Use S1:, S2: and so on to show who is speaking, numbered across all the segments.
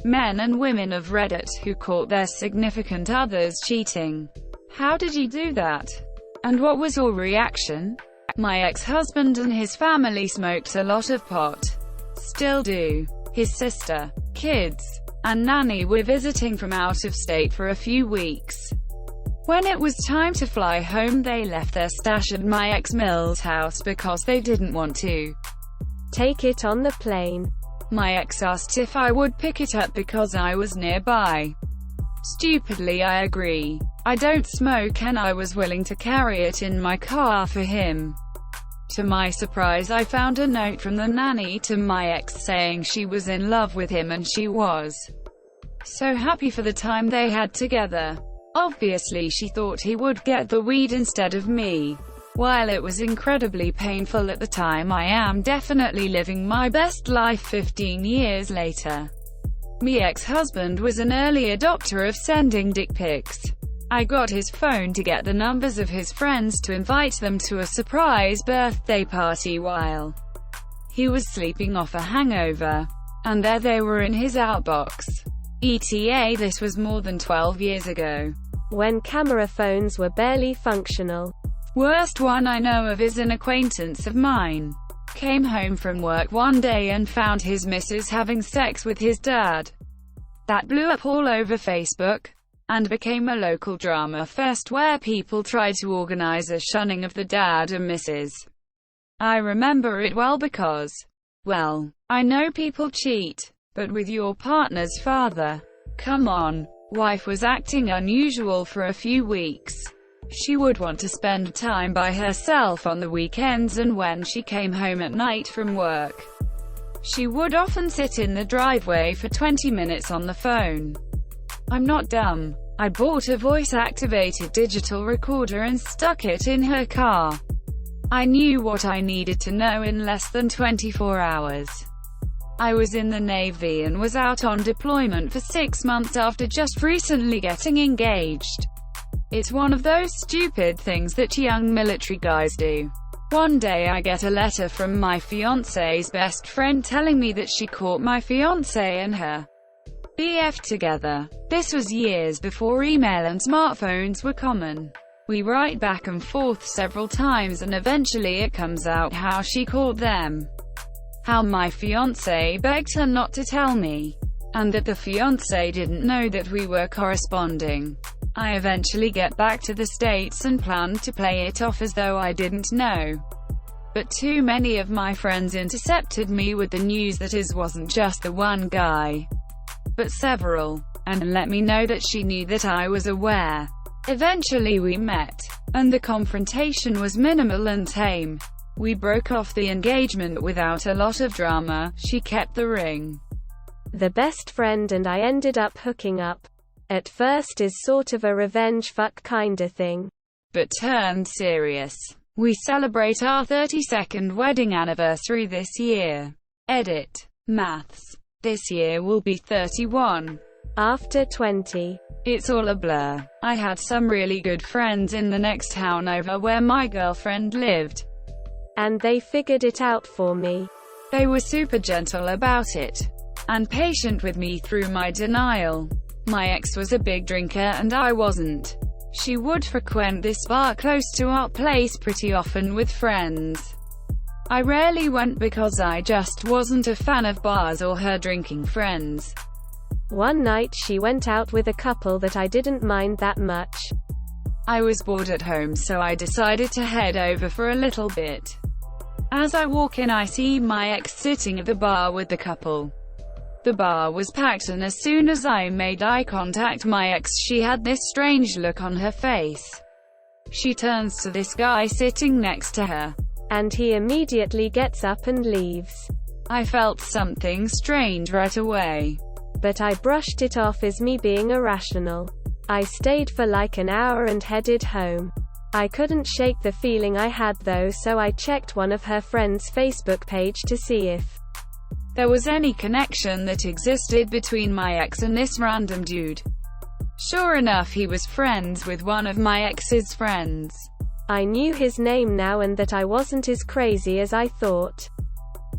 S1: men and women of Reddit who caught their significant others cheating. How did you do that? And what was your reaction? My ex-husband and his family smoked a lot of pot. Still do. His sister, kids, and nanny were visiting from out of state for a few weeks. When it was time to fly home, they left their stash at my ex-Mill's house because they didn't want to
S2: take it on the plane.
S1: My ex asked if I would pick it up because I was nearby. Stupidly, I agree. I don't smoke and I was willing to carry it in my car for him. To my surprise, I found a note from the nanny to my ex saying she was in love with him and she was so happy for the time they had together. Obviously, she thought he would get the weed instead of me. While it was incredibly painful at the time, I am definitely living my best life 15 years later. My ex-husband was an early adopter of sending dick pics. I got his phone to get the numbers of his friends to invite them to a surprise birthday party while he was sleeping off a hangover. And there they were in his outbox. ETA, this was more than 12 years ago,
S2: when camera phones were barely functional.
S1: Worst one I know of is an acquaintance of mine came home from work one day and found his missus having sex with his dad. That blew up all over Facebook, and became a local drama fest where people tried to organize a shunning of the dad and missus. I remember it well because, well, I know people cheat, but with your partner's father, come on. Wife was acting unusual for a few weeks. She would want to spend time by herself on the weekends, and when she came home at night from work, she would often sit in the driveway for 20 minutes on the phone. I'm not dumb. I bought a voice-activated digital recorder and stuck it in her car. I knew what I needed to know in less than 24 hours. I was in the Navy and was out on deployment for 6 months after just recently getting engaged. It's one of those stupid things that young military guys do. One day I get a letter from my fiancé's best friend telling me that she caught my fiancé and her BF together. This was years before email and smartphones were common. We write back and forth several times and eventually it comes out how she caught them. How my fiancé begged her not to tell me, and that the fiancé didn't know that we were corresponding. I eventually get back to the States and planned to play it off as though I didn't know. But too many of my friends intercepted me with the news that it wasn't just the one guy, but several, and let me know that she knew that I was aware. Eventually we met, and the confrontation was minimal and tame. We broke off the engagement without a lot of drama. She kept the ring.
S2: The best friend and I ended up hooking up. At first is sort of a revenge fuck kinda thing,
S1: but turned serious. We celebrate our 32nd wedding anniversary this year. Edit. Maths. This year will be 31.
S2: After 20.
S1: It's all a blur. I had some really good friends in the next town over where my girlfriend lived,
S2: and they figured it out for me.
S1: They were super gentle about it, and patient with me through my denial. My ex was a big drinker and I wasn't. She would frequent this bar close to our place pretty often with friends. I rarely went because I just wasn't a fan of bars or her drinking friends.
S2: One night she went out with a couple that I didn't mind that much.
S1: I was bored at home, so I decided to head over for a little bit. As I walk in, I see my ex sitting at the bar with the couple. The bar was packed, and as soon as I made eye contact my ex, she had this strange look on her face. She turns to this guy sitting next to her,
S2: and he immediately gets up and leaves.
S1: I felt something strange right away,
S2: but I brushed it off as me being irrational. I stayed for like an hour and headed home. I couldn't shake the feeling I had though, so I checked one of her friends' Facebook page to see if there was any connection that existed between my ex and this random dude. Sure enough, he was friends with one of my ex's friends. I knew his name now and that I wasn't as crazy as I thought.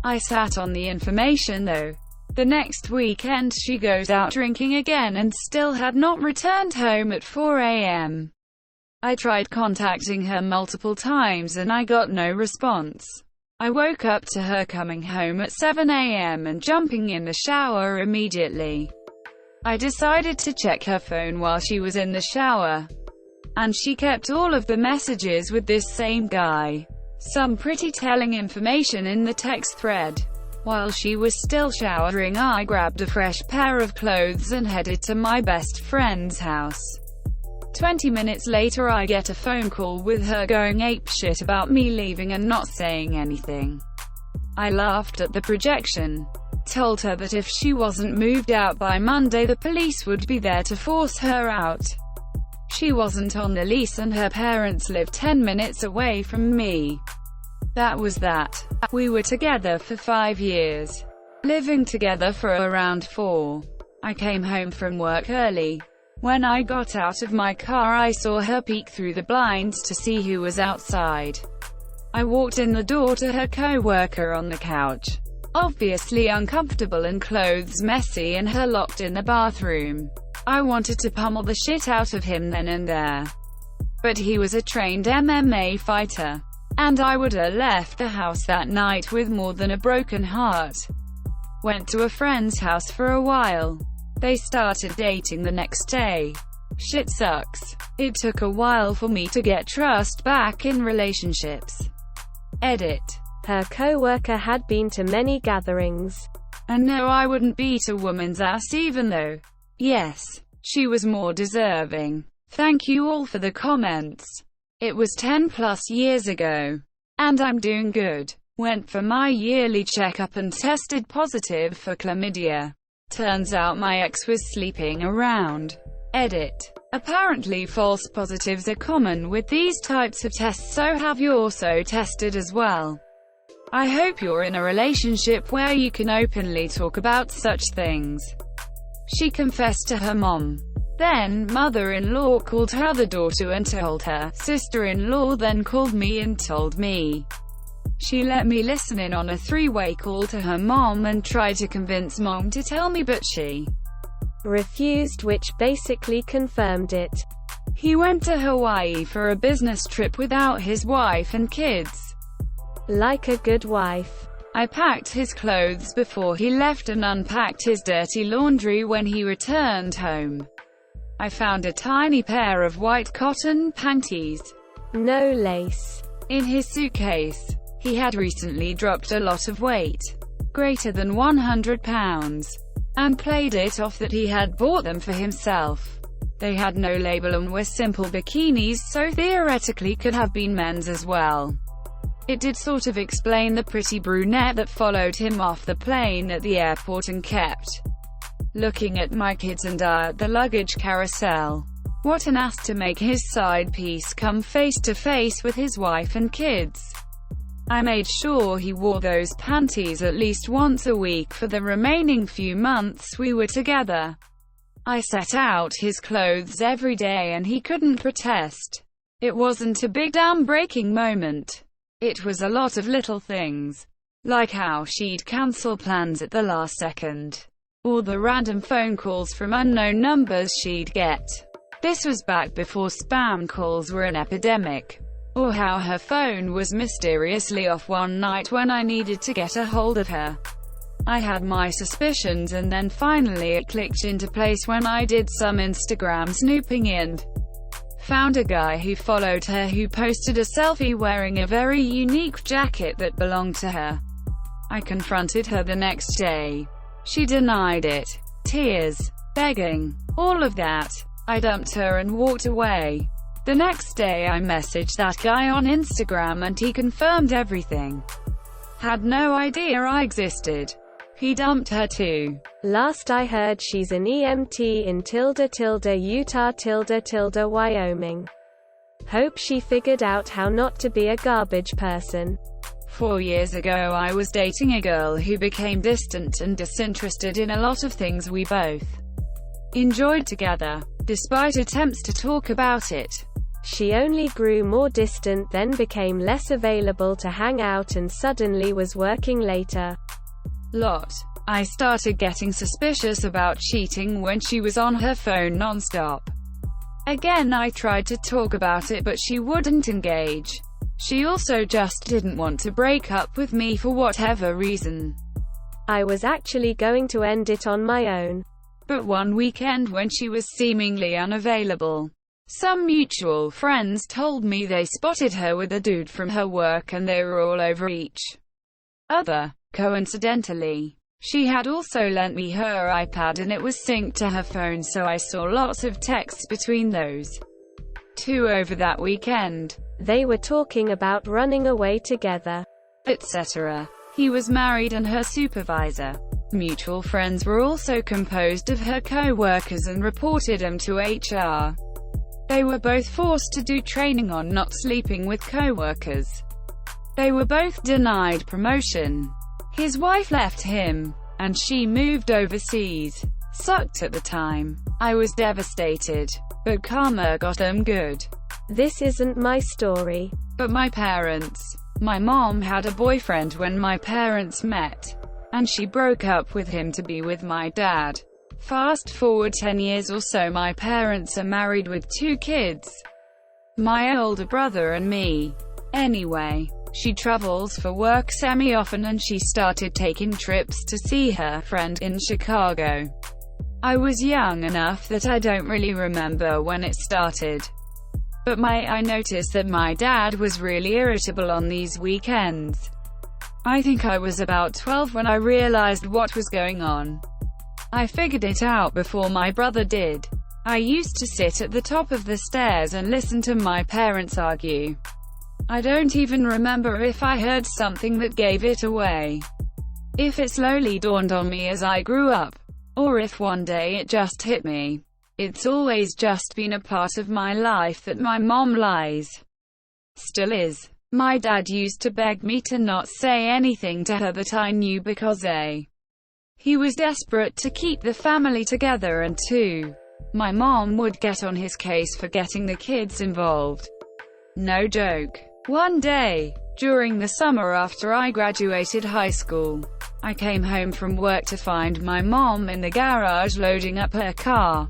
S2: I sat on the information though.
S1: The next weekend she goes out drinking again and still had not returned home at 4 a.m. I tried contacting her multiple times and I got no response. I woke up to her coming home at 7 a.m. and jumping in the shower immediately. I decided to check her phone while she was in the shower, and she kept all of the messages with this same guy. Some pretty telling information in the text thread. While she was still showering, I grabbed a fresh pair of clothes and headed to my best friend's house. 20 minutes later I get a phone call with her going apeshit about me leaving and not saying anything. I laughed at the projection. Told her that if she wasn't moved out by Monday the police would be there to force her out. She wasn't on the lease and her parents lived 10 minutes away from me. That was that. We were together for 5 years. Living together for around 4. I came home from work early. When I got out of my car I saw her peek through the blinds to see who was outside. I walked in the door to her co-worker on the couch, obviously uncomfortable and clothes messy, and her locked in the bathroom. I wanted to pummel the shit out of him then and there. But he was a trained MMA fighter, and I would have left the house that night with more than a broken heart. Went to a friend's house for a while. They started dating the next day. Shit sucks. It took a while for me to get trust back in relationships. Edit.
S2: Her co-worker had been to many gatherings.
S1: And no, I wouldn't beat a woman's ass even though, yes, she was more deserving. Thank you all for the comments. It was 10 plus years ago. And I'm doing good. Went for my yearly checkup and tested positive for chlamydia. Turns out my ex was sleeping around. Edit. Apparently false positives are common with these types of tests, so have you also tested as well? I hope you're in a relationship where you can openly talk about such things. She confessed to her mom. Then mother-in-law called her other daughter and told her. Sister-in-law then called me and told me. She let me listen in on a three-way call to her mom and tried to convince mom to tell me, but she
S2: refused, which basically confirmed it.
S1: He went to Hawaii for a business trip without his wife and kids.
S2: Like a good wife.
S1: I packed his clothes before he left and unpacked his dirty laundry when he returned home. I found a tiny pair of white cotton panties.
S2: No lace.
S1: In his suitcase. He had recently dropped a lot of weight, greater than 100 pounds, and played it off that he had bought them for himself. They had no label and were simple bikinis, so theoretically could have been men's as well. It did sort of explain the pretty brunette that followed him off the plane at the airport and kept looking at my kids and I at the luggage carousel. What an ass to make his side piece come face to face with his wife and kids. I made sure he wore those panties at least once a week for the remaining few months we were together. I set out his clothes every day and he couldn't protest. It wasn't a big damn breaking moment. It was a lot of little things. Like how she'd cancel plans at the last second. Or the random phone calls from unknown numbers she'd get. This was back before spam calls were an epidemic. Or how her phone was mysteriously off one night when I needed to get a hold of her. I had my suspicions and then finally it clicked into place when I did some Instagram snooping and found a guy who followed her who posted a selfie wearing a very unique jacket that belonged to her. I confronted her the next day. She denied it. Tears. Begging. All of that. I dumped her and walked away. The next day I messaged that guy on Instagram and he confirmed everything. Had no idea I existed. He dumped her too.
S2: Last I heard she's an EMT in Utah Wyoming. Hope she figured out how not to be a garbage person.
S1: 4 years ago I was dating a girl who became distant and disinterested in a lot of things we both enjoyed together, despite attempts to talk about it.
S2: She only grew more distant, then became less available to hang out and suddenly was working later.
S1: I started getting suspicious about cheating when she was on her phone non-stop. Again, I tried to talk about it but she wouldn't engage. She also just didn't want to break up with me for whatever reason.
S2: I was actually going to end it on my own.
S1: But one weekend when she was seemingly unavailable, some mutual friends told me they spotted her with a dude from her work and they were all over each other. Coincidentally, she had also lent me her iPad and it was synced to her phone, so I saw lots of texts between those two over that weekend.
S2: They were talking about running away together,
S1: etc. He was married and her supervisor. Mutual friends were also composed of her co-workers and reported them to HR. They were both forced to do training on not sleeping with co-workers. They were both denied promotion. His wife left him, and she moved overseas. Sucked at the time. I was devastated. But karma got them good.
S2: This isn't my story.
S1: But my parents. My mom had a boyfriend when my parents met, and she broke up with him to be with my dad. Fast forward 10 years or so, my parents are married with 2 kids. My older brother and me. Anyway, she travels for work semi-often and she started taking trips to see her friend in Chicago. I was young enough that I don't really remember when it started. But I noticed that my dad was really irritable on these weekends. I think I was about 12 when I realized what was going on. I figured it out before my brother did. I used to sit at the top of the stairs and listen to my parents argue. I don't even remember if I heard something that gave it away, if it slowly dawned on me as I grew up, or if one day it just hit me. It's always just been a part of my life that my mom lies. Still is. My dad used to beg me to not say anything to her that I knew because A, he was desperate to keep the family together, and 2, my mom would get on his case for getting the kids involved. No joke. One day, during the summer after I graduated high school, I came home from work to find my mom in the garage loading up her car.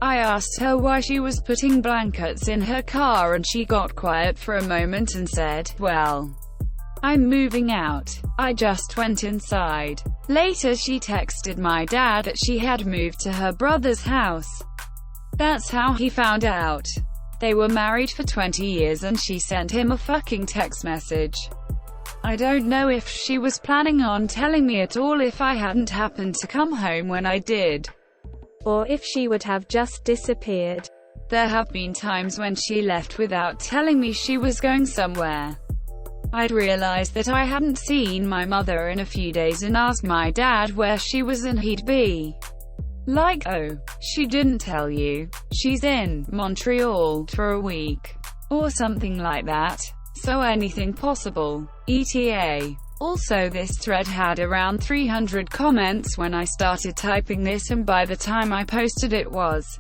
S1: I asked her why she was putting blankets in her car and she got quiet for a moment and said, "Well, I'm moving out." I just went inside. Later she texted my dad that she had moved to her brother's house. That's how he found out. They were married for 20 years and she sent him a fucking text message. I don't know if she was planning on telling me at all if I hadn't happened to come home when I did,
S2: or if she would have just disappeared.
S1: There have been times when she left without telling me she was going somewhere. I'd realized that I hadn't seen my mother in a few days and asked my dad where she was and he'd be like, "Oh, she didn't tell you. She's in Montreal for a week," or something like that. So anything possible. ETA. Also, this thread had around 300 comments when I started typing this, and by the time I posted it was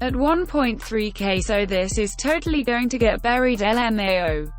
S1: at 1.3k, so this is totally going to get buried LMAO.